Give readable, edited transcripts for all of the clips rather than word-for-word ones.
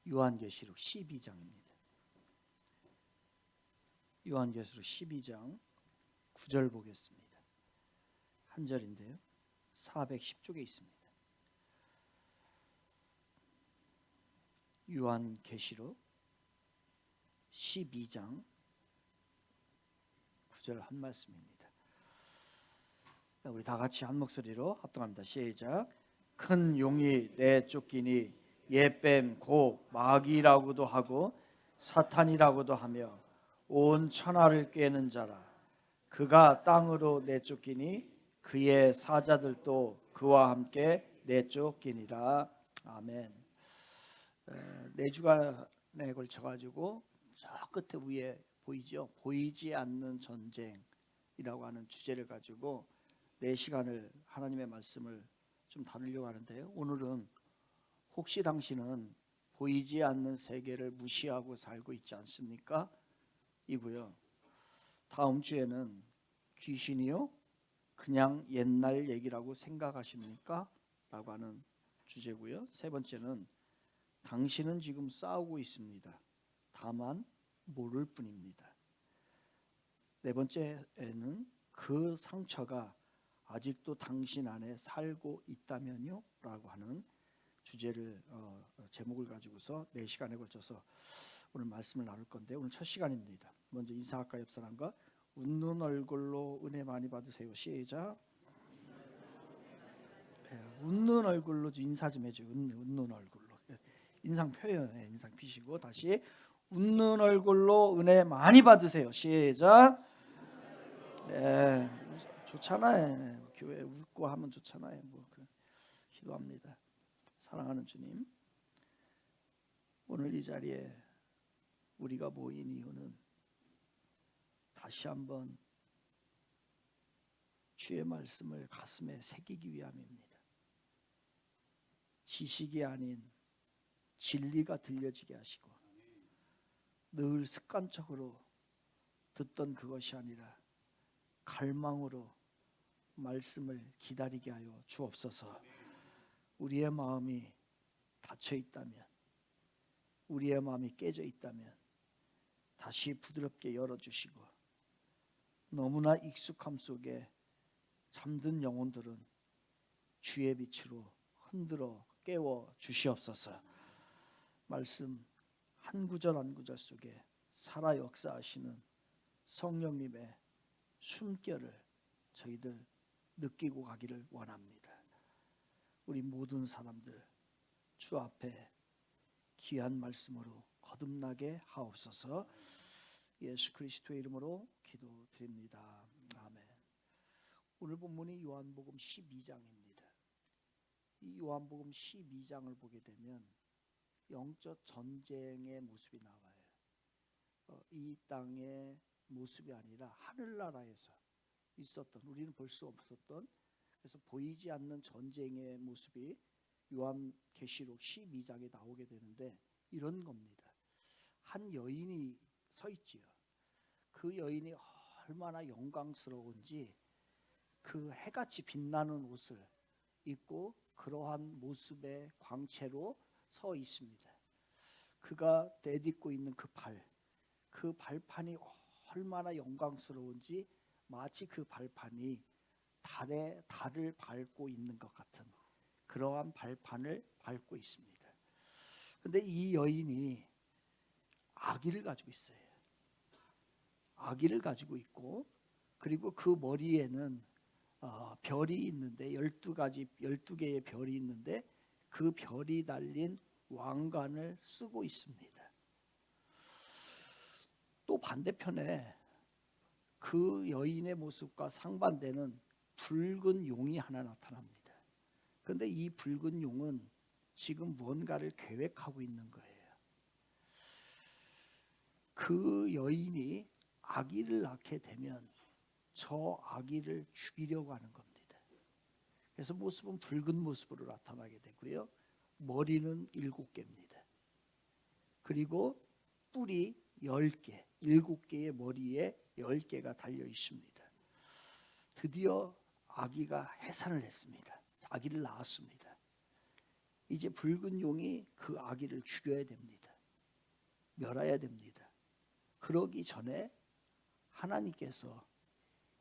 요한계시록 12장입니다. 요한계시록 12장 9절 보겠습니다. 한 절인데요. 410쪽에 있습니다. 요한계시록 12장 9절 한 말씀입니다. 우리 다 같이 한 목소리로 합동합니다. 시작. 큰 용이 내쫓기니 옛뱀 곧 마귀라고도 하고 사탄이라고도 하며 온 천하를 꿰는 자라. 그가 땅으로 내쫓기니 그의 사자들도 그와 함께 내쫓기니라. 아멘. 네 주간에 걸쳐가지고 저 끝에 위에 보이죠? 보이지 않는 전쟁이라고 하는 주제를 가지고 4시간을 하나님의 말씀을 좀 다루려고 하는데요. 오늘은 혹시 당신은 보이지 않는 세계를 무시하고 살고 있지 않습니까? 이고요. 다음 주에는 귀신이요? 그냥 옛날 얘기라고 생각하십니까? 라고 하는 주제고요. 세 번째는 당신은 지금 싸우고 있습니다. 다만 모를 뿐입니다. 네 번째에는 그 상처가 아직도 당신 안에 살고 있다면요? 라고 하는 주제를 제목을 가지고서 4시간에 걸쳐서 오늘 말씀을 나눌 건데 오늘 첫 시간입니다. 먼저 인사할까 옆 사람과 웃는 얼굴로 은혜 많이 받으세요. 시작. 웃는 얼굴로 인사 좀 해줘요. 웃는 얼굴로 인상 표현에 인상 피시고 다시 웃는 얼굴로 은혜 많이 받으세요. 시작. 네, 좋잖아요. 교회 웃고 하면 좋잖아요. 기도합니다. 사랑하는 주님, 오늘 이 자리에 우리가 모인 이유는 다시 한번 주의 말씀을 가슴에 새기기 위함입니다. 지식이 아닌 진리가 들려지게 하시고 늘 습관적으로 듣던 그것이 아니라 갈망으로 말씀을 기다리게 하여 주옵소서. 우리의 마음이 닫혀 있다면, 우리의 마음이 깨져 있다면 다시 부드럽게 열어주시고 너무나 익숙함 속에 잠든 영혼들은 주의 빛으로 흔들어 깨워 주시옵소서. 말씀 한 구절 한 구절 속에 살아 역사하시는 성령님의 숨결을 저희들 느끼고 가기를 원합니다. 우리 모든 사람들 주 앞에 귀한 말씀으로 거듭나게 하옵소서. 예수 그리스도의 이름으로 기도드립니다. 아멘. 오늘 본문이 요한복음 12장입니다. 이 요한복음 12장을 보게 되면 영적 전쟁의 모습이 나와요. 이 땅의 모습이 아니라 하늘나라에서 있었던, 우리는 볼 수 없었던, 그래서 보이지 않는 전쟁의 모습이 요한계시록 12장에 나오게 되는데 이런 겁니다. 한 여인이 서 있지요. 그 여인이 얼마나 영광스러운지 그 해같이 빛나는 옷을 입고 그러한 모습의 광채로 서 있습니다. 그가 내딛고 있는 그 발판이 얼마나 영광스러운지 마치 그 발판이 달을 밟고 있는 것 같은 그러한 발판을 밟고 있습니다. 그런데 이 여인이 아기를 가지고 있어요. 아기를 가지고 있고 그리고 그 머리에는 별이 있는데 12개의 별이 있는데 그 별이 달린 왕관을 쓰고 있습니다. 또 반대편에 그 여인의 모습과 상반되는 붉은 용이 하나 나타납니다. 그런데 이 붉은 용은 지금 무언가를 계획하고 있는 거예요. 그 여인이 아기를 낳게 되면 저 아기를 죽이려고 하는 겁니다. 그래서 모습은 붉은 모습으로 나타나게 되고요. 머리는 7개입니다. 그리고 뿔이 10개, 7개의 머리에 10개가 달려 있습니다. 드디어 아기가 해산을 했습니다. 아기를 낳았습니다. 이제 붉은 용이 그 아기를 죽여야 됩니다. 멸해야 됩니다. 그러기 전에 하나님께서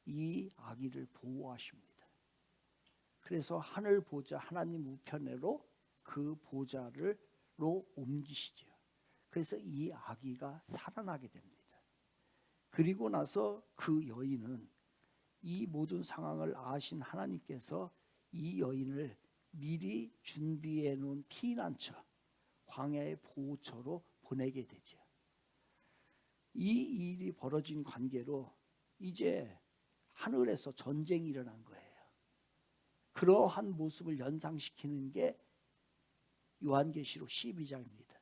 이 아기를 보호하십니다. 그래서 하늘 보좌 하나님 우편으로 그 보좌로 옮기시죠. 그래서 이 아기가 살아나게 됩니다. 그리고 나서 그 여인은 이 모든 상황을 아신 하나님께서 이 여인을 미리 준비해 놓은 피난처, 광야의 보호처로 보내게 되죠. 이 일이 벌어진 관계로 이제 하늘에서 전쟁이 일어난 거예요. 그러한 모습을 연상시키는 게 요한계시록 12장입니다.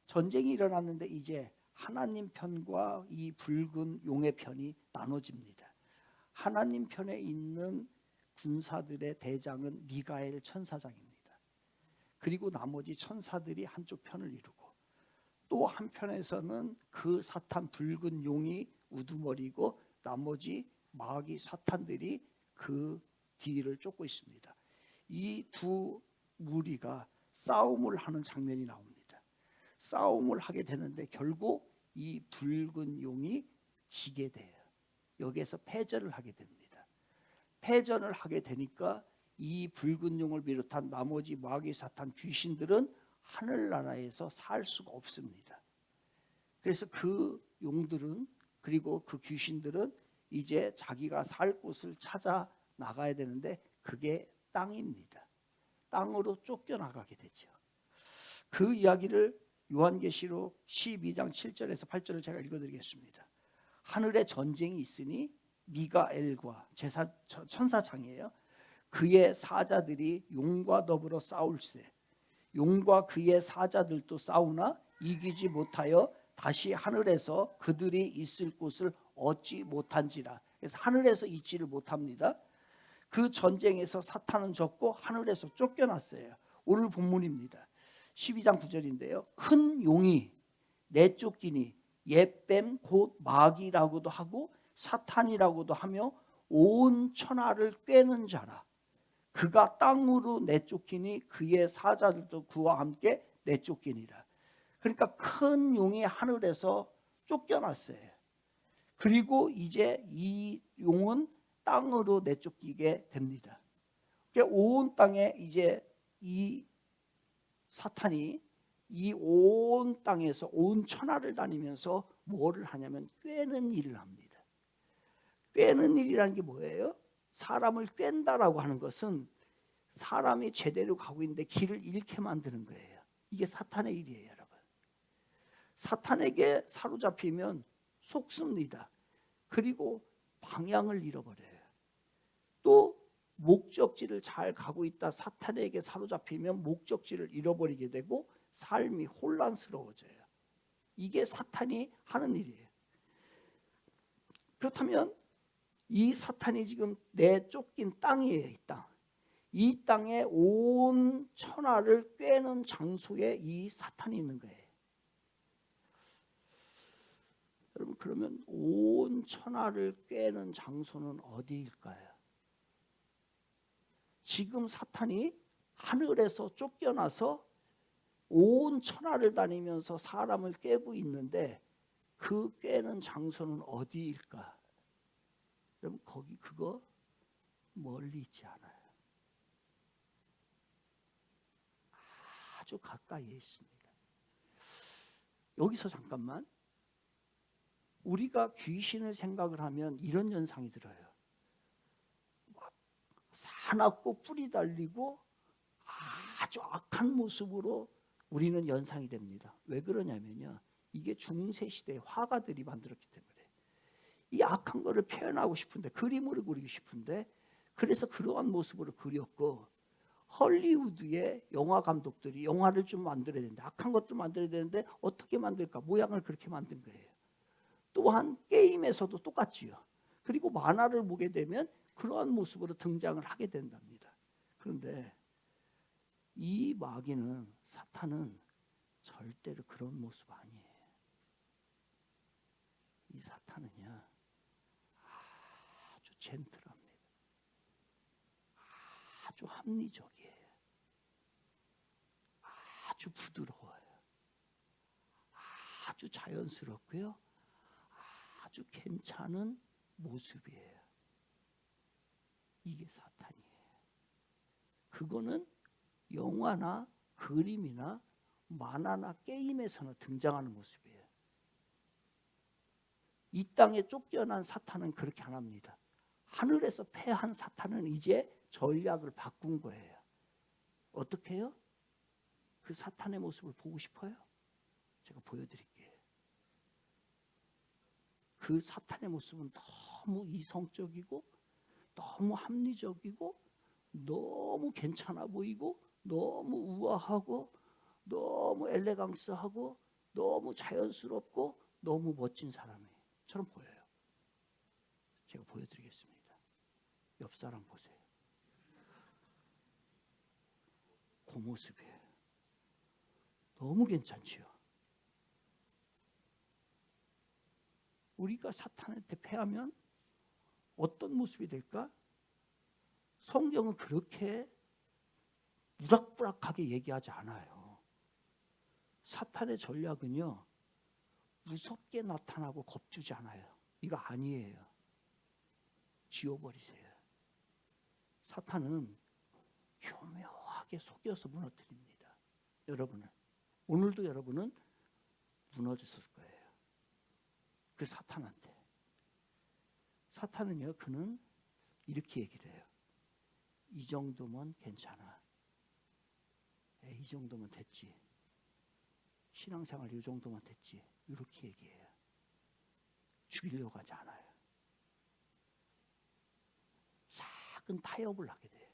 전쟁이 일어났는데 이제 하나님 편과 이 붉은 용의 편이 나눠집니다. 하나님 편에 있는 군사들의 대장은 미가엘 천사장입니다. 그리고 나머지 천사들이 한쪽 편을 이루고 또 한편에서는 그 사탄 붉은 용이 우두머리고 나머지 마귀 사탄들이 그 뒤를 쫓고 있습니다. 이 두 무리가 싸움을 하는 장면이 나옵니다. 싸움을 하게 되는데 결국 이 붉은 용이 지게 돼요. 여기에서 패전을 하게 됩니다. 패전을 하게 되니까 이 붉은 용을 비롯한 나머지 마귀 사탄 귀신들은 하늘나라에서 살 수가 없습니다. 그래서 그 용들은 그리고 그 귀신들은 이제 자기가 살 곳을 찾아 나가야 되는데 그게 땅입니다. 땅으로 쫓겨나가게 되죠. 그 이야기를 요한계시록 12장 7절에서 8절을 제가 읽어드리겠습니다. 하늘에 전쟁이 있으니 미가엘과 천사장이에요. 그의 사자들이 용과 더불어 싸울세. 용과 그의 사자들도 싸우나 이기지 못하여 다시 하늘에서 그들이 있을 곳을 얻지 못한지라. 그래서 하늘에서 있지를 못합니다. 그 전쟁에서 사탄은 졌고 하늘에서 쫓겨났어요. 오늘 본문입니다. 12장 9절인데요. 큰 용이 내쫓기니 옛뱀 곧 마귀라고도 하고 사탄이라고도 하며 온 천하를 꿰는 자라. 그가 땅으로 내쫓기니 그의 사자들도 그와 함께 내쫓기니라. 그러니까 큰 용이 하늘에서 쫓겨났어요. 그리고 이제 이 용은 땅으로 내쫓기게 됩니다. 온 땅에 이제 이 사탄이 이 온 땅에서 온 천하를 다니면서 뭐를 하냐면 꿰는 일을 합니다. 꿰는 일이라는 게 뭐예요? 사람을 꿰다라고 하는 것은 사람이 제대로 가고 있는데 길을 잃게 만드는 거예요. 이게 사탄의 일이에요, 여러분. 사탄에게 사로잡히면 속습니다. 그리고 방향을 잃어버려요. 또 목적지를 잘 가고 있다 사탄에게 사로잡히면 목적지를 잃어버리게 되고 삶이 혼란스러워져요. 이게 사탄이 하는 일이에요. 그렇다면 이 사탄이 지금 내쫓긴 땅이에요. 이 땅. 이 땅에 온 천하를 꿰는 장소에 이 사탄이 있는 거예요. 여러분 그러면 온 천하를 꿰는 장소는 어디일까요? 지금 사탄이 하늘에서 쫓겨나서 온 천하를 다니면서 사람을 꿰고 있는데 그 꿰는 장소는 어디일까? 여러분 거기 그거 멀리 있지 않아요. 아주 가까이에 있습니다. 여기서 잠깐만 우리가 귀신을 생각을 하면 이런 연상이 들어요. 사납고 뿔이 달리고 아주 악한 모습으로 우리는 연상이 됩니다. 왜 그러냐면요. 이게 중세시대의 화가들이 만들었기 때문에 이 악한 거를 표현하고 싶은데 그림으로 그리고 싶은데 그래서 그러한 모습으로 그렸고 헐리우드의 영화 감독들이 영화를 좀 만들어야 되는데 악한 것도 만들어야 되는데 어떻게 만들까? 모양을 그렇게 만든 거예요. 또한 게임에서도 똑같지요. 그리고 만화를 보게 되면 그러한 모습으로 등장을 하게 된답니다. 그런데 이 마귀는 사탄은 절대로 그런 모습 아니에요. 이 사탄은요 아주 젠틀합니다. 아주 합리적이에요. 아주 부드러워요. 아주 자연스럽고요. 아주 괜찮은 모습이에요. 이게 사탄이에요. 그거는 영화나 그림이나 만화나 게임에서는 등장하는 모습이에요. 이 땅에 쫓겨난 사탄은 그렇게 안 합니다. 하늘에서 패한 사탄은 이제 전략을 바꾼 거예요. 어떻게 해요? 그 사탄의 모습을 보고 싶어요? 제가 보여드릴게요. 그 사탄의 모습은 너무 이성적이고 너무 합리적이고 너무 괜찮아 보이고 너무 우아하고 너무 엘레강스하고 너무 자연스럽고 너무 멋진 사람처럼 보여요. 제가 보여드리겠습니다. 옆 사람 보세요. 그 모습이에요. 너무 괜찮지요. 우리가 사탄한테 패하면 어떤 모습이 될까? 성경은 그렇게 우락부락하게 얘기하지 않아요. 사탄의 전략은요, 무섭게 나타나고 겁주지 않아요. 이거 아니에요. 지워버리세요. 사탄은 교묘하게 속여서 무너뜨립니다. 여러분을. 오늘도 여러분은 무너졌을 거예요. 그 사탄한테. 사탄은요, 그는 이렇게 얘기를 해요. 이 정도면 괜찮아. 이 정도면 됐지. 신앙생활 이 정도면 됐지. 이렇게 얘기해요. 죽이려고 하지 않아요. 작은 타협을 하게 돼요.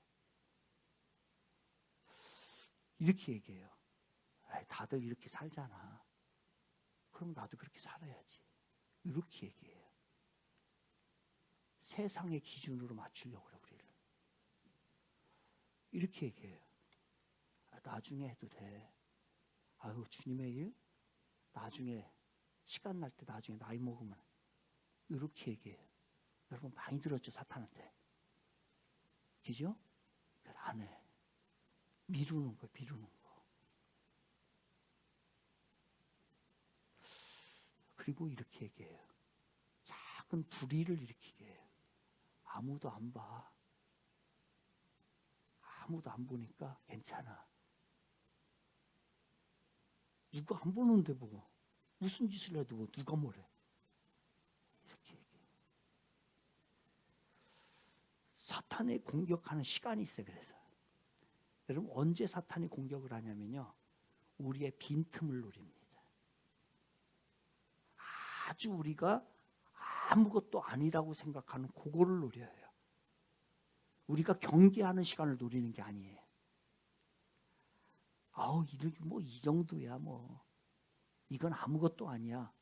이렇게 얘기해요. 다들 이렇게 살잖아. 그럼 나도 그렇게 살아야지. 이렇게 얘기해요. 세상의 기준으로 맞추려고 그래, 우리를. 이렇게 얘기해요. 나중에 해도 돼. 아유, 주님의 일? 나중에, 시간 날 때 나중에 나이 먹으면. 이렇게 얘기해요. 여러분 많이 들었죠, 사탄한테. 그죠? 안 해. 미루는 거, 미루는 거. 그리고 이렇게 얘기해요. 작은 불의를 일으키게 해요. 아무도 안 봐. 아무도 안 보니까 괜찮아. 누가 안 보는데 뭐 무슨 짓을 해도 뭐 누가 뭐래. 이렇게 얘기해요. 사탄이 공격하는 시간이 있어요. 그래서 여러분 언제 사탄이 공격을 하냐면요, 우리의 빈틈을 노립니다. 아주 우리가 아무것도 아니라고 생각하는 그거를 노려요. 우리가 경계하는 시간을 노리는 게 아니에요. 아우, 뭐 이 정도야 뭐 이건 아무것도 아니야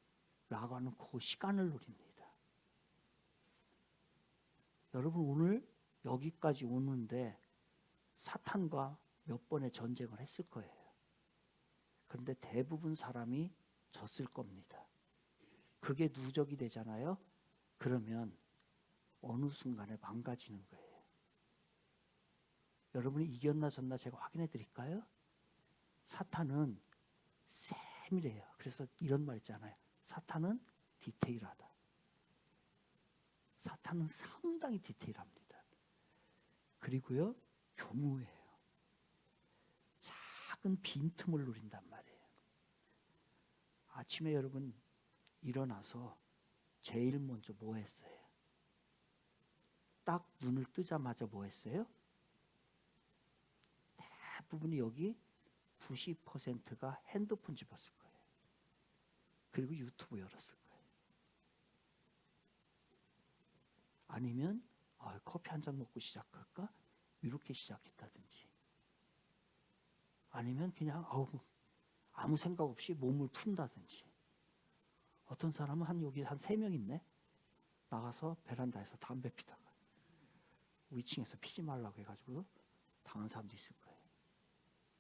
라고 하는 그 시간을 노립니다. 여러분 오늘 여기까지 오는데 사탄과 몇 번의 전쟁을 했을 거예요. 그런데 대부분 사람이 졌을 겁니다. 그게 누적이 되잖아요. 그러면 어느 순간에 망가지는 거예요. 여러분이 이겼나 졌나 제가 확인해 드릴까요? 사탄은 세밀해요. 그래서 이런 말 있잖아요. 사탄은 디테일하다. 사탄은 상당히 디테일합니다. 그리고요, 교묘해요. 작은 빈틈을 노린단 말이에요. 아침에 여러분 일어나서 제일 먼저 뭐 했어요? 딱 눈을 뜨자마자 뭐 했어요? 대부분이 여기 90%가 핸드폰 집었을 거예요. 그리고 유튜브 열었을 거예요. 아니면 커피 한 잔 먹고 시작할까? 이렇게 시작했다든지. 아니면 그냥 아무 생각 없이 몸을 푼다든지. 어떤 사람은 여기 한 3명 있네. 나가서 베란다에서 담배 피다가 위층에서 피지 말라고 해가지고 당한 사람도 있을 거예요.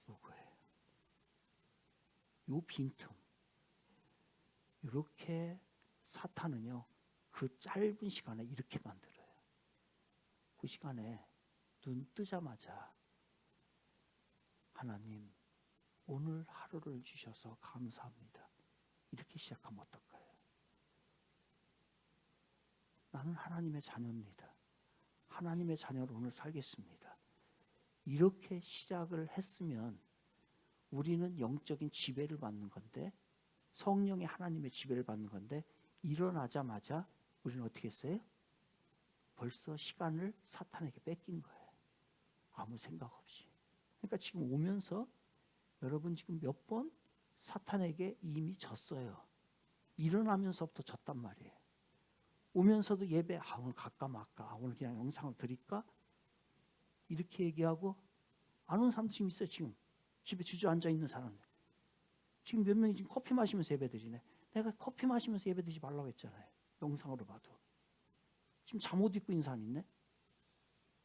요거예요. 요 빈틈. 이렇게 사탄은요, 그 짧은 시간에 이렇게 만들어요. 그 시간에 눈 뜨자마자 하나님, 오늘 하루를 주셔서 감사합니다. 이렇게 시작하면 어떨까요? 나는 하나님의 자녀입니다. 하나님의 자녀로 오늘 살겠습니다. 이렇게 시작을 했으면 우리는 영적인 지배를 받는 건데, 성령의 하나님의 지배를 받는 건데, 일어나자마자 우리는 어떻게 했어요? 벌써 시간을 사탄에게 뺏긴 거예요. 아무 생각 없이. 그러니까 지금 오면서 여러분 지금 몇 번 사탄에게 이미 졌어요. 일어나면서부터 졌단 말이에요. 오면서도 예배, 오늘 갈까 말까, 오늘 그냥 영상을 드릴까? 이렇게 얘기하고 안 오는 사람도 지금 있어요. 지금 집에 주저앉아 있는 사람들. 지금 몇 명이 지금 커피 마시면서 예배 드리네. 내가 커피 마시면서 예배 드리지 말라고 했잖아요. 영상으로 봐도. 지금 잠옷 입고 있는 사람 있네?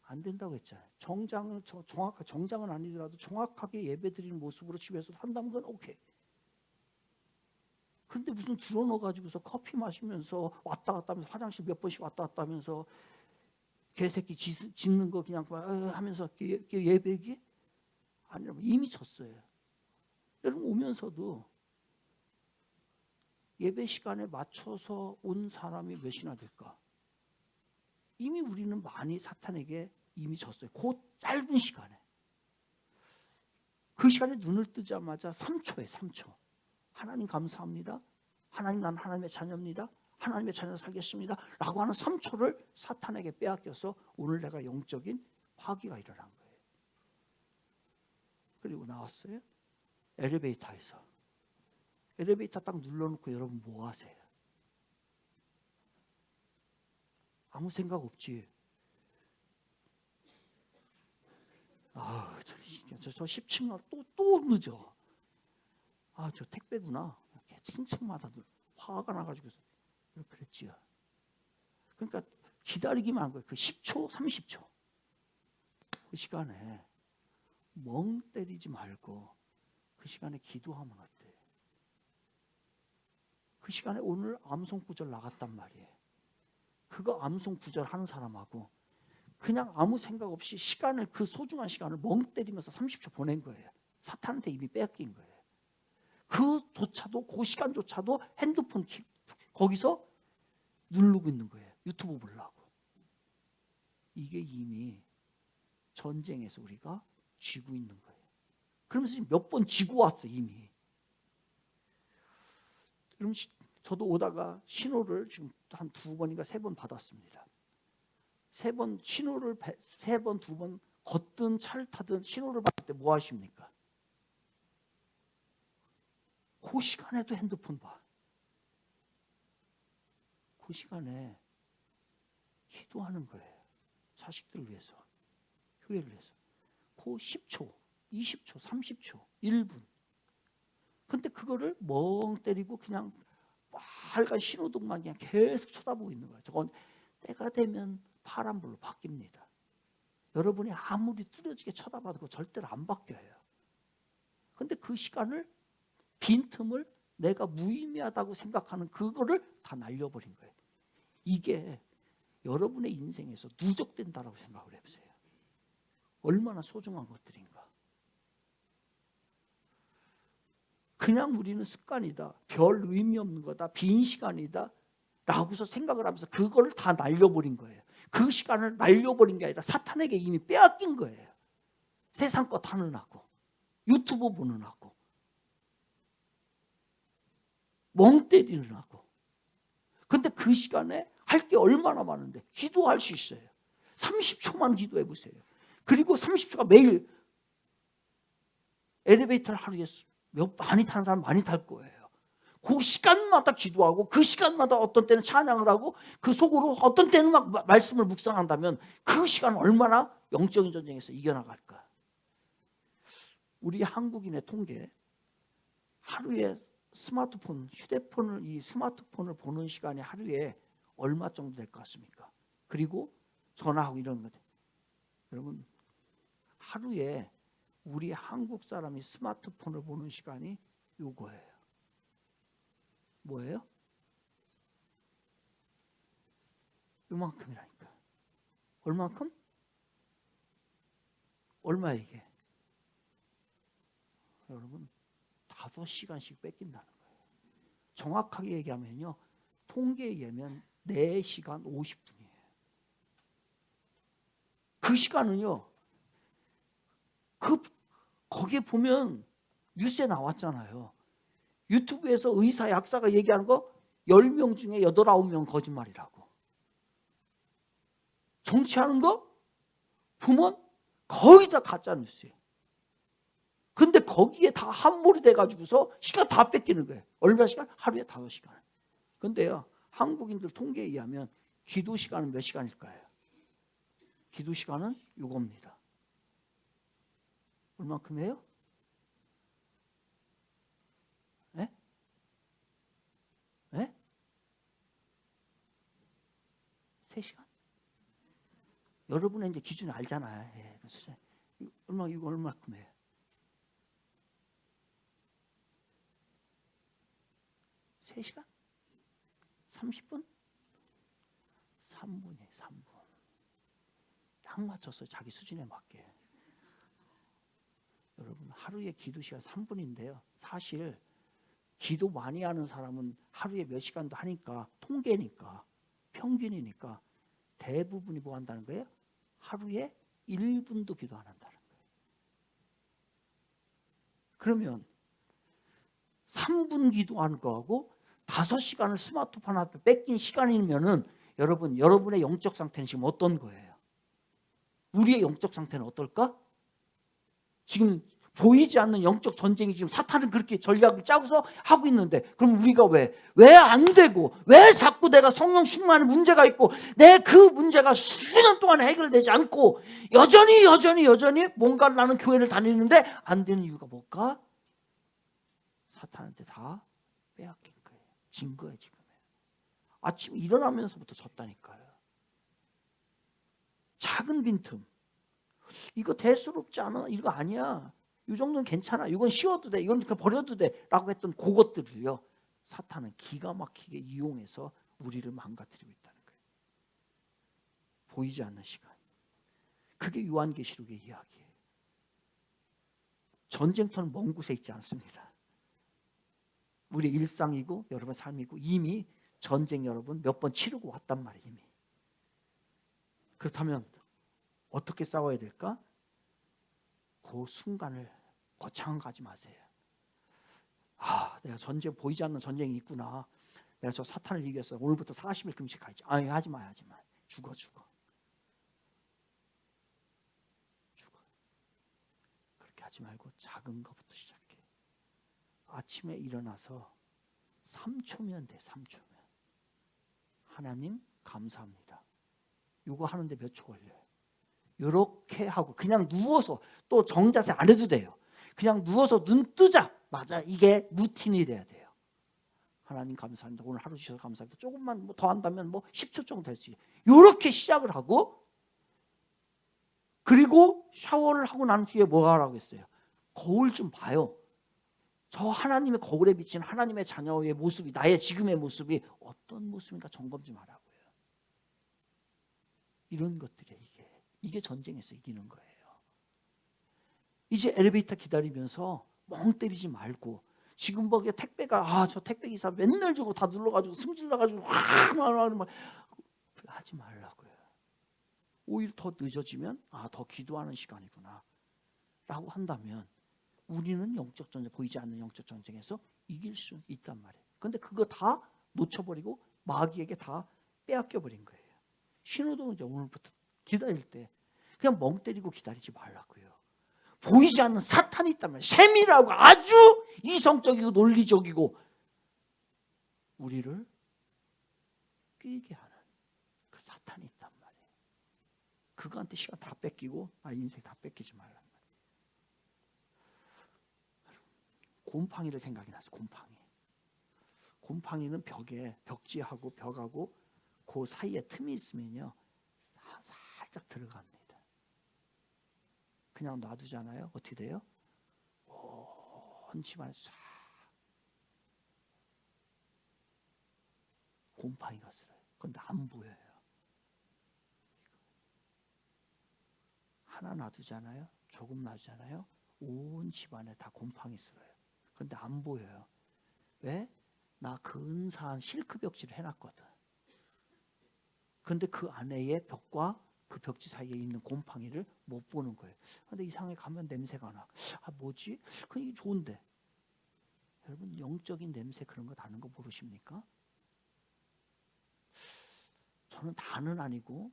안 된다고 했잖아요. 정장은 아니더라도 정확하게 예배 드리는 모습으로 집에서 한다면 그건 오케이. 그런데 무슨 들어넣어가지고서 커피 마시면서 왔다 갔다 하면서 화장실 몇 번씩 왔다 갔다 하면서 개새끼 짖는 거 그냥 하면서 예배기? 아니라 이미 졌어요. 여러분 오면서도 예배 시간에 맞춰서 온 사람이 몇이나 될까? 이미 우리는 많이 사탄에게 이미 졌어요. 그 짧은 시간에. 그 시간에 눈을 뜨자마자 3초에 3초. 하나님 감사합니다. 하나님 난 하나님의 자녀입니다. 하나님의 자녀로 살겠습니다. 라고 하는 3초를 사탄에게 빼앗겨서 오늘 내가 영적인 파괴가 일어난 거예요. 그리고 나왔어요. 엘리베이터에서. 엘리베이터 딱 눌러놓고 여러분 뭐 하세요? 아무 생각 없지. 저 10층 또 늦어. 저 택배구나. 층층마다 화가 나가지고 그랬지요. 그러니까 기다리기만 한 거예요. 그 10초, 30초. 그 시간에 멍 때리지 말고 그 시간에 기도하면 어때요? 그 시간에 오늘 암송 구절 나갔단 말이에요. 그거 암송 구절 하는 사람하고 그냥 아무 생각 없이 시간을, 그 소중한 시간을 멍 때리면서 30초 보낸 거예요. 사탄한테 이미 뺏긴 거예요. 그 시간조차도 핸드폰 거기서 누르고 있는 거예요. 유튜브 보려고. 이게 이미 전쟁에서 우리가 쥐고 있는 거예요. 그러면서 지금 몇 번 쥐고 왔어 이미. 그럼 저도 오다가 신호를 지금 한 2번인가 3번 받았습니다. 3번 신호를 3번 2번 걷든 차를 타든 신호를 받을 때 뭐 하십니까? 그 시간에도 핸드폰 봐. 그 시간에 기도하는 거예요. 자식들을 위해서, 교회를 위해서. 그 10초, 20초, 30초, 1분. 근데 그거를 멍 때리고 그냥 빨간 신호등만 그냥 계속 쳐다보고 있는 거예요. 저건 때가 되면 파란불로 바뀝니다. 여러분이 아무리 뚜렷하게 쳐다봐도 절대로 안 바뀌어요. 근데 그 시간을, 빈틈을 내가 무의미하다고 생각하는 그거를 다 날려버린 거예요. 이게 여러분의 인생에서 누적된다라고 생각을 해보세요. 얼마나 소중한 것들인가. 그냥 우리는 습관이다, 별 의미 없는 거다, 빈 시간이다 라고서 생각을 하면서 그거를 다 날려버린 거예요. 그 시간을 날려버린 게 아니라 사탄에게 이미 빼앗긴 거예요. 세상 것 하는 하고 유튜브 보는 하고 멍 때리는 하고. 근데 그 시간에 할 게 얼마나 많은데 기도할 수 있어요. 30초만 기도해 보세요. 그리고 30초가 매일 엘리베이터를 하루에 많이 타는 사람 많이 탈 거예요. 그 시간마다 기도하고 그 시간마다 어떤 때는 찬양을 하고 그 속으로 어떤 때는 막 말씀을 묵상한다면 그 시간 얼마나 영적인 전쟁에서 이겨나갈까. 우리 한국인의 통계, 하루에 이 스마트폰을 보는 시간이 하루에 얼마 정도 될 것 같습니까? 그리고 전화하고 이런 것. 여러분, 하루에 우리 한국 사람이 스마트폰을 보는 시간이 요거예요. 뭐예요? 요만큼이라니까. 얼만큼? 얼마 이게? 여러분 5시간씩 뺏긴다는 거예요. 정확하게 얘기하면요, 통계에 의하면 4시간 50분이에요. 그 시간은요, 거기에 보면 뉴스에 나왔잖아요. 유튜브에서 의사, 약사가 얘기하는 거 10명 중에 8, 9명 거짓말이라고. 정치하는 거 보면 거의 다 가짜 뉴스예요. 근데 거기에 다 함몰이 돼가지고서 시간 다 뺏기는 거예요. 얼마 시간? 하루에 5시간. 근데요, 한국인들 통계에 의하면 기도 시간은 몇 시간일까요? 기도 시간은 이겁니다. 얼마큼이에요? 네? 네? 3시간? 여러분의 이제 기준을 알잖아요. 예, 그래서 이거 얼마큼이에요? 3시간? 30분? 3분이에요. 3분. 딱 맞췄어요. 자기 수준에 맞게. 여러분, 하루에 기도 시간 3분인데요. 사실 기도 많이 하는 사람은 하루에 몇 시간도 하니까, 통계니까, 평균이니까 대부분이 뭐 한다는 거예요? 하루에 1분도 기도 안 한다는 거예요. 그러면 3분 기도하는 거하고 5시간을 스마트폰 앞에 뺏긴 시간이면은 여러분의 영적 상태는 지금 어떤 거예요? 우리의 영적 상태는 어떨까? 지금 보이지 않는 영적 전쟁이 지금 사탄은 그렇게 전략을 짜고서 하고 있는데, 그럼 우리가 왜 안 되고, 왜 자꾸 내가 성령 충만에 문제가 있고, 내 그 문제가 수년 동안 해결되지 않고 여전히 뭔가 나는 교회를 다니는데 안 되는 이유가 뭘까? 사탄한테 다 빼앗긴 거예요. 진 거예요. 지금 아침에 일어나면서부터 졌다니까요. 작은 빈틈, 이거 대수롭지 않아? 이거 아니야. 이 정도는 괜찮아. 이건 쉬어도 돼. 이건 버려도 돼. 라고 했던 그것들을요, 사탄은 기가 막히게 이용해서 우리를 망가뜨리고 있다는 거예요. 보이지 않는 시간. 그게 요한계시록의 이야기예요. 전쟁터는 먼 곳에 있지 않습니다. 우리 일상이고 여러분 삶이고 이미 전쟁 여러분 몇 번 치르고 왔단 말이에요. 이미. 그렇다면 어떻게 싸워야 될까? 그 순간을 거창하지 마세요. 내가 전쟁, 보이지 않는 전쟁이 있구나. 내가 저 사탄을 이겼어. 오늘부터 40일 금식하지. 하지 마. 죽어. 그렇게 하지 말고 작은 것부터 시작해. 아침에 일어나서 3초면 돼. 3초면. 하나님 감사합니다. 이거 하는데 몇 초 걸려요? 이렇게 하고 그냥 누워서, 또 정자세 안 해도 돼요. 그냥 누워서 눈 뜨자마자 이게 루틴이 돼야 돼요. 하나님 감사합니다. 오늘 하루 주셔서 감사합니다. 조금만 더 한다면 10초 정도 될 수 있어요. 이렇게 시작을 하고, 그리고 샤워를 하고 난 뒤에 뭐 하라고 했어요? 거울 좀 봐요. 저 하나님의 거울에 비친 하나님의 자녀의 모습이, 나의 지금의 모습이 어떤 모습인가 점검 좀 하라고요. 이런 것들이에요. 이게 전쟁에서 이기는 거예요. 이제 엘리베이터 기다리면서 멍 때리지 말고, 지금 택배가 저 택배 기사 맨날 저거 다 눌러가지고 승질나가지고 하지 말라고요. 오히려 더 늦어지면 더 기도하는 시간이구나 라고 한다면 우리는 영적 전쟁, 보이지 않는 영적 전쟁에서 이길 수 있단 말이에요. 근데 그거 다 놓쳐버리고 마귀에게 다 빼앗겨버린 거예요. 신호도 이제 오늘부터 기다릴 때 그냥 멍 때리고 기다리지 말라고요. 보이지 않는 사탄이 있다면, 세밀하고 아주 이성적이고 논리적이고 우리를 끼게 하는 그 사탄이 있단 말이에요. 그거한테 시간 다 뺏기고 인생 다 뺏기지 말란 말이에요. 곰팡이를 생각이 나서 곰팡이는 벽지하고 벽하고 그 사이에 틈이 있으면요 살짝 들어갑니다. 그냥 놔두잖아요. 어떻게 돼요? 온 집안에 싹 곰팡이가 슬어요. 그런데 안 보여요. 하나 놔두잖아요. 조금 놔두잖아요. 온 집안에 다 곰팡이 슬어요. 근데 안 보여요. 왜? 나 근사한 실크 벽지를 해놨거든. 근데 그 안에의 벽과 그 벽지 사이에 있는 곰팡이를 못 보는 거예요. 근데 이상하게 가면 냄새가 나. 아, 뭐지? 그게 좋은데. 여러분, 영적인 냄새 그런 거 나는 거 모르십니까? 저는 다는 아니고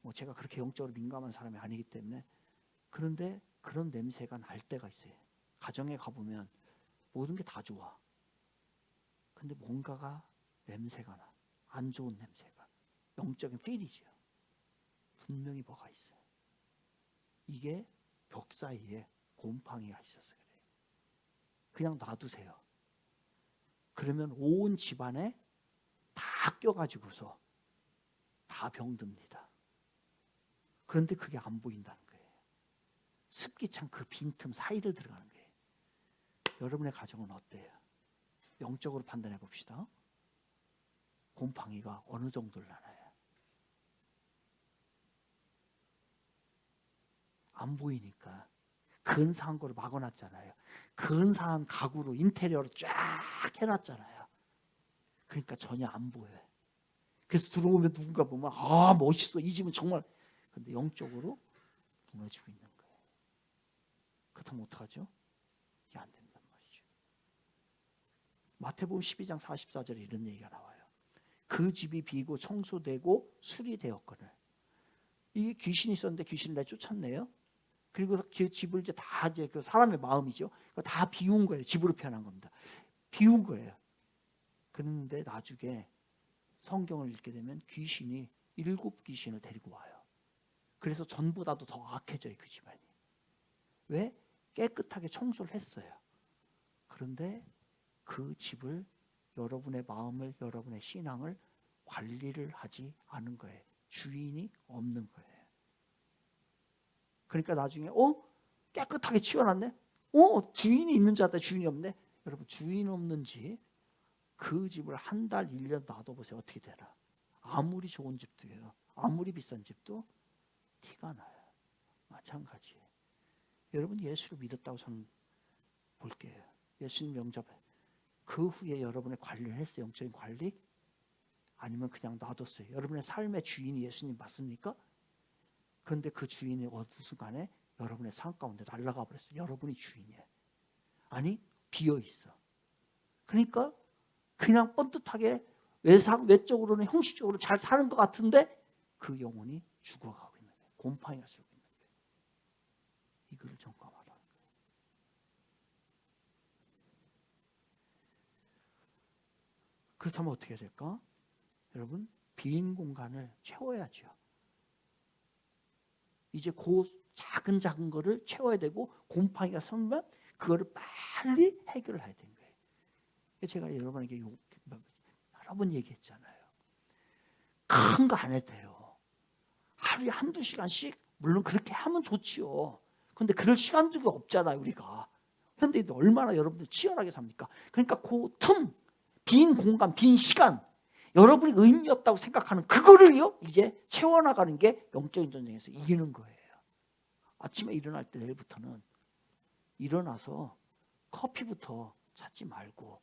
뭐 제가 그렇게 영적으로 민감한 사람이 아니기 때문에, 그런데 그런 냄새가 날 때가 있어요. 가정에 가보면 모든 게 다 좋아. 근데 뭔가가 냄새가 나. 안 좋은 냄새가. 영적인 필이죠. 분명히 뭐가 있어요. 이게 벽 사이에 곰팡이가 있어서 그래요. 그냥 놔두세요. 그러면 온 집안에 다 껴가지고서 다 병듭니다. 그런데 그게 안 보인다는 거예요. 습기찬 그 빈틈 사이를 들어가는 거예요. 여러분의 가정은 어때요? 영적으로 판단해 봅시다. 곰팡이가 어느 정도를 나나요? 안 보이니까 근사한 거를 막아놨잖아요. 근사한 가구로 인테리어로 쫙 해놨잖아요. 그러니까 전혀 안 보여요. 그래서 들어오면 누군가 보면 아, 멋있어, 이 집은 정말. 근데 영적으로 무너지고 있는 거예요. 그렇다면 어떡하죠? 이게 안 된단 말이죠. 마태복음 12장 44절에 이런 얘기가 나와요. 그 집이 비고 청소되고 수리되었거늘. 이게 귀신이 있었는데 귀신을 내쫓았네요. 그리고 그 집을 이제 다 이제 그 사람의 마음이죠. 다 비운 거예요. 집으로 표현한 겁니다. 비운 거예요. 그런데 나중에 성경을 읽게 되면 귀신이 7귀신을 데리고 와요. 그래서 전보다도 더 악해져요, 그 집안이. 왜? 깨끗하게 청소를 했어요. 그런데 그 집을, 여러분의 마음을, 여러분의 신앙을 관리를 하지 않은 거예요. 주인이 없는 거예요. 그러니까 나중에 깨끗하게 치워놨네? 주인이 있는 줄 알았더니 주인이 없네? 여러분, 주인 없는 집, 그 집을 한 달, 1년 놔둬보세요. 어떻게 되나? 아무리 좋은 집도요, 아무리 비싼 집도 티가 나요. 마찬가지예요. 여러분, 예수를 믿었다고 저는 볼게요. 예수님 영접해. 그 후에 여러분의 관리를 했어요? 영적인 관리? 아니면 그냥 놔뒀어요? 여러분의 삶의 주인이 예수님 맞습니까? 그런데 그 주인이 어느 순간에 여러분의 삶 가운데 날아가 버렸어요. 여러분이 주인이에요. 아니, 비어있어. 그러니까 그냥 뻔듯하게 외적으로는 형식적으로 잘 사는 것 같은데 그 영혼이 죽어가고 있는 거예요. 곰팡이가 쓰고 있는 거예요. 이거를 점검하라는 거예요. 그렇다면 어떻게 해야 될까? 여러분, 빈 공간을 채워야죠. 이제 그 작은 거를 채워야 되고, 곰팡이가 서면 그거를 빨리 해결을 해야 되는 거예요. 제가 여러분에게 여러 번 얘기했잖아요. 큰 거 안 해도 돼요. 하루에 1-2시간씩 물론 그렇게 하면 좋지요. 그런데 그럴 시간도 없잖아요, 우리가. 현대인들 얼마나 여러분들 치열하게 삽니까? 그러니까 그 틈, 빈 공간, 빈 시간, 여러분이 의미 없다고 생각하는 그거를요, 이제 채워나가는 게 영적인 전쟁에서 이기는 거예요. 아침에 일어날 때 내일부터는 일어나서 커피부터 찾지 말고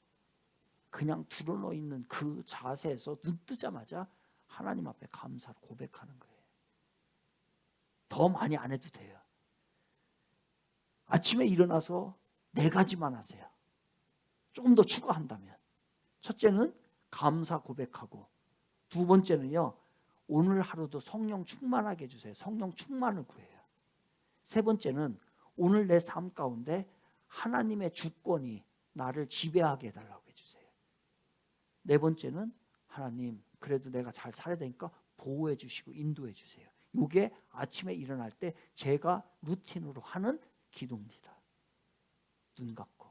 그냥 드러누워 있는 그 자세에서 눈 뜨자마자 하나님 앞에 감사를 고백하는 거예요. 더 많이 안 해도 돼요. 아침에 일어나서 4가지만 하세요. 조금 더 추가한다면. 첫째는 감사 고백하고, 두 번째는요, 오늘 하루도 성령 충만하게 해주세요. 성령 충만을 구해요. 세 번째는 오늘 내 삶 가운데 하나님의 주권이 나를 지배하게 해달라고 해주세요. 네 번째는 하나님, 그래도 내가 잘 살아야 되니까 보호해 주시고 인도해 주세요. 이게 아침에 일어날 때 제가 루틴으로 하는 기도입니다. 눈 감고.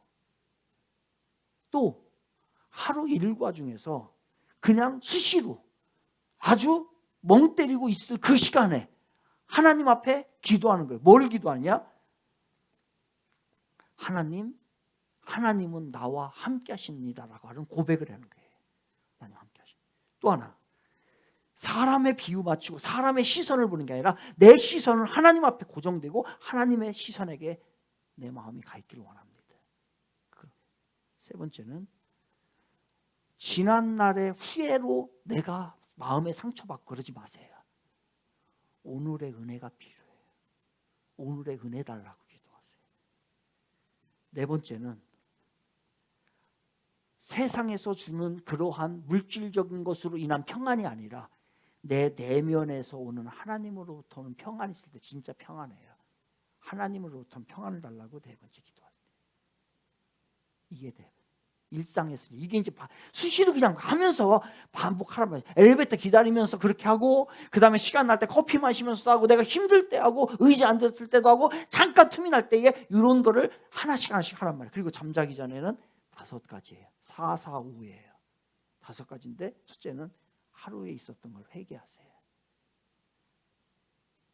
또 하루 일과 중에서 그냥 수시로 아주 멍 때리고 있을 그 시간에 하나님 앞에 기도하는 거예요. 뭘 기도하느냐? 하나님은 나와 함께 하십니다라고 하는 고백을 하는 거예요. 하나님 함께 하십니다. 또 하나, 사람의 비유 맞추고 사람의 시선을 보는 게 아니라 내 시선은 하나님 앞에 고정되고 하나님의 시선에게 내 마음이 가 있기를 원합니다. 세 번째는 지난 날의 후회로 내가 마음에 상처받고 그러지 마세요. 오늘의 은혜가 필요해요. 오늘의 은혜 달라고 기도하세요. 네 번째는 세상에서 주는 그러한 물질적인 것으로 인한 평안이 아니라 내 내면에서 오는 하나님으로부터는 평안이 있을 때 진짜 평안해요. 하나님으로부터는 평안을 달라고 네 번째 기도하세요. 이게 돼. 일상에서 이게 이제 수시로 그냥 하면서 반복하란 말이에요. 엘리베이터 기다리면서 그렇게 하고, 그 다음에 시간 날 때 커피 마시면서도 하고, 내가 힘들 때 하고, 의지 안 됐을 때도 하고, 잠깐 틈이 날 때에 이런 거를 하나씩 하란 말이에요. 그리고 잠자기 전에는 5가지예요. 4, 4, 5예요. 5가지인데 첫째는 하루에 있었던 걸 회개하세요.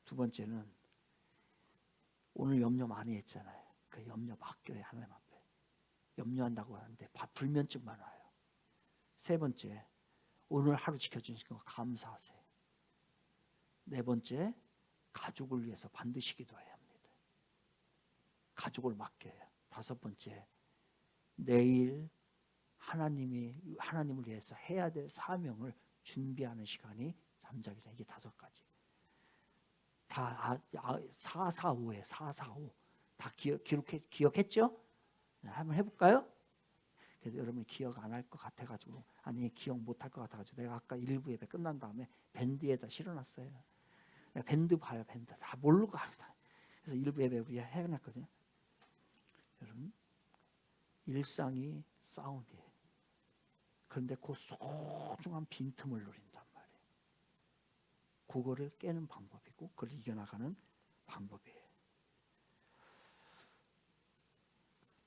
두 번째는 오늘 염려 많이 했잖아요. 그 염려 맡겨요. 하나님 앞에. 염려한다고 하는데 불면증만 와요. 세 번째, 오늘 하루 지켜주신 거 감사하세요. 네 번째, 가족을 위해서 반드시 기도해야 합니다. 가족을 맡겨요. 다섯 번째, 내일 하나님을 위해서 해야 될 사명을 준비하는 시간이 잠자기 전에. 이게 5가지. 다 4, 4, 5에 4, 4, 5. 다 기억했죠? 한번 해볼까요? 그래도 여러분이 기억 안 할 것 같아가지고, 아니 기억 못 할 것 같아가지고 내가 아까 1부 예배 끝난 다음에 밴드에다 실어놨어요. 내가 밴드 봐요. 밴드 다 모르고 합니다. 그래서 1부 예배 우리 해놨거든요. 여러분, 일상이 싸움이에요. 그런데 그 소중한 빈틈을 누린단 말이에요. 그거를 깨는 방법이고 그걸 이겨나가는 방법이에요.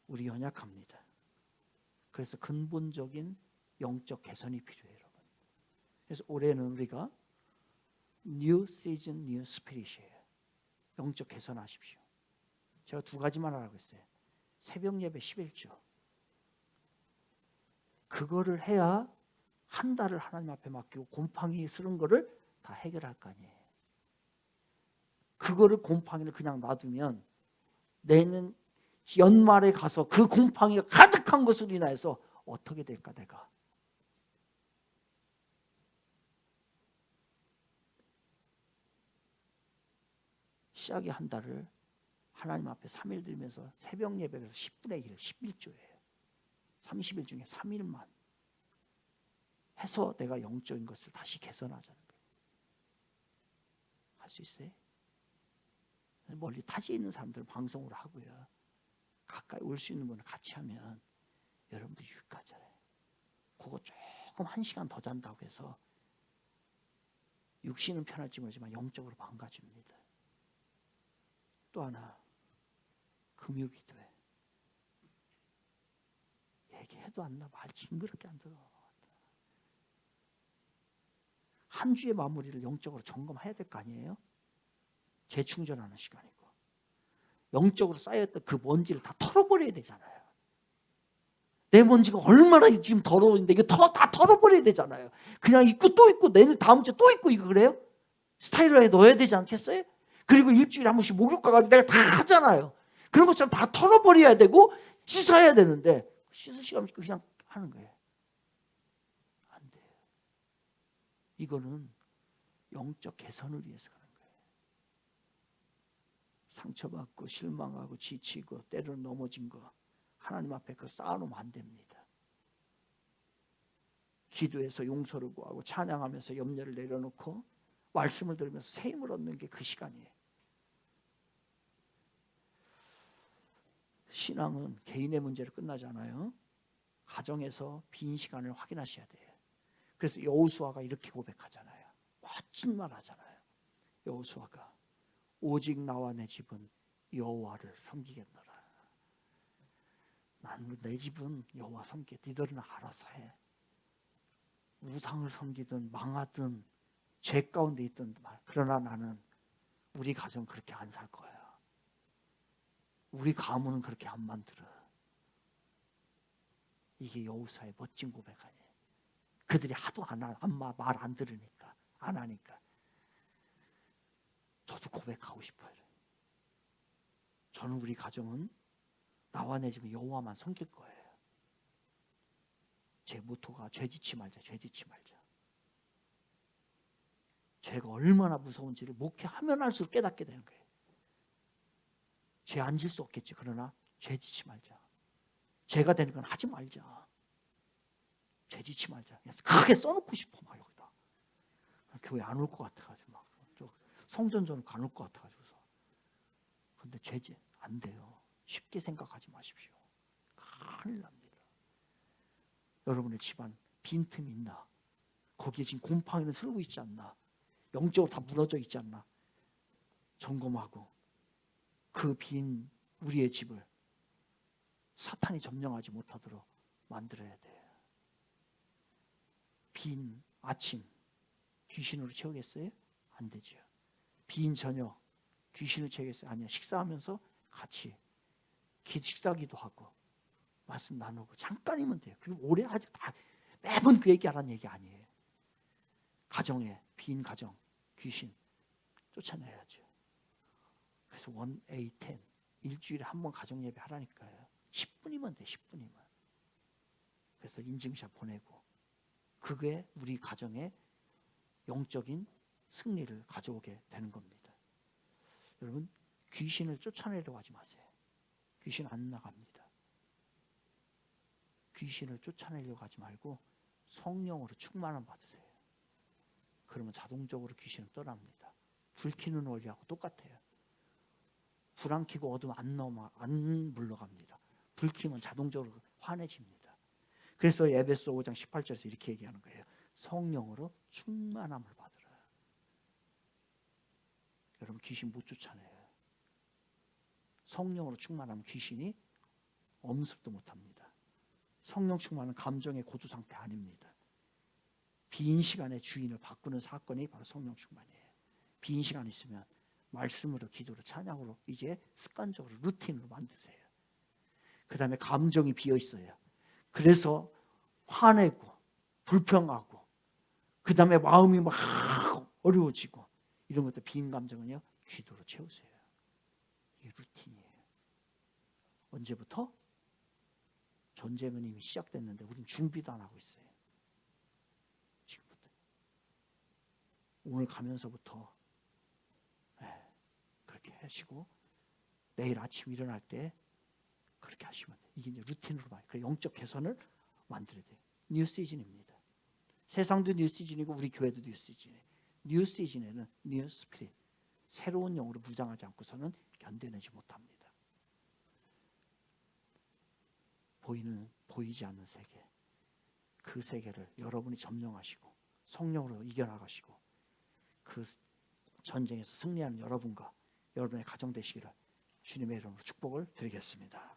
우리 연약합니다. 그래서 근본적인 영적 개선이 필요해요, 여러분. 그래서 올해는 우리가 New Season, New Spirit이에요. 영적 개선하십시오. 제가 2가지만 하라고 했어요. 새벽 예배 11조. 그거를 해야 한 달을 하나님 앞에 맡기고 곰팡이 쓰는 거를 다 해결할 거 아니에요. 그거를 곰팡이를 그냥 놔두면 내년 연말에 가서 그 곰팡이가 가득한 것으로 인해서 어떻게 될까 내가. 시작의 한 달을 하나님 앞에 3일 들면서 새벽 예배에서 10분의 1, 11조예요. 30일 중에 3일만 해서 내가 영적인 것을 다시 개선하자는 거예요. 할 수 있어요? 멀리 타지에 있는 사람들은 방송으로 하고요. 가까이 올 수 있는 분을 같이 하면 여러분도 유익하잖아요. 그거 조금 1시간 더 잔다고 해서 육신은 편할지 모르지만 영적으로 망가집니다. 또 하나, 금요기도회. 얘기해도 안 나. 말 징그럽게 안 들어. 한 주의 마무리를 영적으로 점검해야 될 거 아니에요? 재충전하는 시간이고 영적으로 쌓였던 그 먼지를 다 털어버려야 되잖아요. 내 먼지가 얼마나 지금 더러운데 이거 다 털어버려야 되잖아요. 그냥 입고 또 입고 내년 다음 주에 또 입고 이거 그래요? 스타일러에 넣어야 되지 않겠어요? 그리고 일주일에 한 번씩 목욕 가가지고 내가 다 하잖아요. 그런 것처럼 다 털어버려야 되고 씻어야 되는데 씻을 시간 없이 그냥 하는 거예요. 안 돼요. 이거는 영적 개선을 위해서 하는 거예요. 상처받고 실망하고 지치고 때로는 넘어진 거 하나님 앞에 그 쌓아놓으면 안 됩니다. 기도해서 용서를 구하고 찬양하면서 염려를 내려놓고 말씀을 들으면서 새 힘을 얻는 게 그 시간이에요. 신앙은 개인의 문제로 끝나지 않아요. 가정에서 빈 시간을 확인하셔야 돼요. 그래서 여호수아가 이렇게 고백하잖아요. 멋진 말 하잖아요. 여호수아가 오직 나와 내 집은 여호와를 섬기겠노라. 난 내 집은 여호와 섬기게. 니들은 알아서 해. 우상을 섬기든 망하든 죄 가운데 있든 말. 그러나 나는 우리 가정 그렇게 안 살 거야. 우리 가문은 그렇게 안 만들어. 이게 여호수아의 멋진 고백 아니에요. 그들이 하도 말 안 들으니까 안 하니까. 저도 고백하고 싶어요. 저는 우리 가정은 나와 내 집은 여호와만 섬길 거예요. 제 모토가 죄 짓지 말자, 죄 짓지 말자. 죄가 얼마나 무서운지를 목회하면 할수록 깨닫게 되는 거예요. 죄 안 질 수 없겠지. 그러나 죄 짓지 말자. 죄가 되는 건 하지 말자. 죄 짓지 말자. 크게 써놓고 싶어 막 여기다. 교회 안 올 것 같아가지고 막 성전전 안 올 것 같아가지고서. 근데 죄지 안 돼요. 쉽게 생각하지 마십시오. 큰일 납니다. 여러분의 집안 빈틈이 있나? 거기에 지금 곰팡이는 슬고 있지 않나? 영적으로 다 무너져 있지 않나? 점검하고 그 빈 우리의 집을 사탄이 점령하지 못하도록 만들어야 돼요. 빈 아침 귀신으로 채우겠어요? 안 되죠. 빈 저녁 귀신을 채우겠어요? 아니요. 식사하면서 같이 식사기도 하고 말씀 나누고 잠깐이면 돼요. 그리고 오래 하지 다 매번 그 얘기하라는 얘기 아니에요. 가정에 빈 가정 귀신 쫓아내야죠. 그래서 1A10 일주일에 한 번 가정 예배 하라니까요. 10분이면 돼. 10분이면. 그래서 인증샷 보내고 그게 우리 가정에 영적인 승리를 가져오게 되는 겁니다. 여러분 귀신을 쫓아내려고 하지 마세요. 귀신 안 나갑니다. 귀신을 쫓아내려고 하지 말고 성령으로 충만함 받으세요. 그러면 자동적으로 귀신은 떠납니다. 불 켜는 원리하고 똑같아요. 불 안 켜고 어두움 안 물러갑니다. 불 켜면 자동적으로 환해집니다. 그래서 에베소 5장 18절에서 이렇게 얘기하는 거예요. 성령으로 충만함을 받으라. 여러분 귀신 못 쫓아내요. 성령으로 충만하면 귀신이 엄습도 못합니다. 성령 충만은 감정의 고조 상태 아닙니다. 빈 시간에 주인을 바꾸는 사건이 바로 성령 충만이에요. 빈 시간 있으면 말씀으로 기도로 찬양으로 이제 습관적으로 루틴으로 만드세요. 그 다음에 감정이 비어 있어요. 그래서 화내고 불평하고 그 다음에 마음이 막 어려워지고 이런 것도 빈 감정은요 기도로 채우세요. 이게 루틴이에요. 언제부터? 전쟁은 이미 시작됐는데 우린 준비도 안 하고 있어요. 지금부터. 오늘 가면서부터 그렇게 하시고 내일 아침 일어날 때 그렇게 하시면 돼요. 이게 이제 루틴으로 봐요. 그래서 영적 개선을 만들어야 돼요. 뉴 시즌입니다. 세상도 뉴 시즌이고 우리 교회도 뉴 시즌이에요. 뉴 시즌에는 뉴 스피릿, 새로운 영으로 무장하지 않고서는 견뎌내지 못합니다. 보이지 않는 세계, 그 세계를 여러분이 점령하시고 성령으로 이겨나가시고 그 전쟁에서 승리하는 여러분과 여러분의 가정 되시기를 주님의 이름으로 축복을 드리겠습니다.